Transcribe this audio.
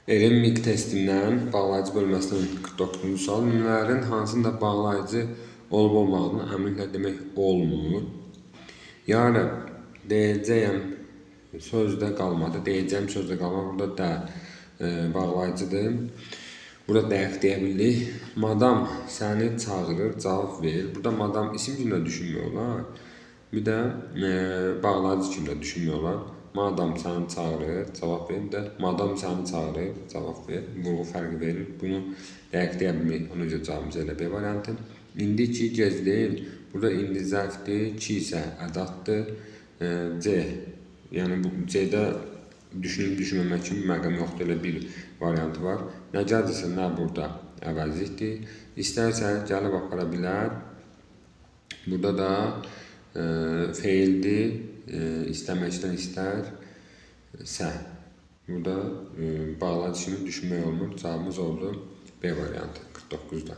Erinmik testindən bağlayıcı bölməsinin 49-cu sual nümunələrin hansında bağlayıcı olub-olmadığını əminliklə demək olmur. Yəni, deyəcəyəm sözdə qalmadı. Deyəcəyim sözdə qalmadı. Burada da bağlayıcıdır. Burada dəqiq deyə bildik. Madam səni çağırır, cavab ver. Burada madam isim kimi də düşünmək olar. Bir də bağlayıcı kimi də düşünmək olar. Madam səni çağırır, cavab ver. Bir də madam səni çağırır, cavab ver. Bu fərqi verir. Bunu dəqiq deyə bilmək. Ona görə cavabımız elə B variantı. İndi ki gec deyil. Burada indi zərfdir, ki isə ədatdır. C. Yəni bu C-də düşünüb düşünməmək kimi məqam yoxdur. Elə bir variantı var. Nə gəldirsə, nə burada əvəzlikdir. İstərsə gəlib apara bilər. Burada da feildir. İstəməkdən istərsə. Burada bağlayıcı kimi düşünmək olmur. Cavabımız oldu B variantı 49-da.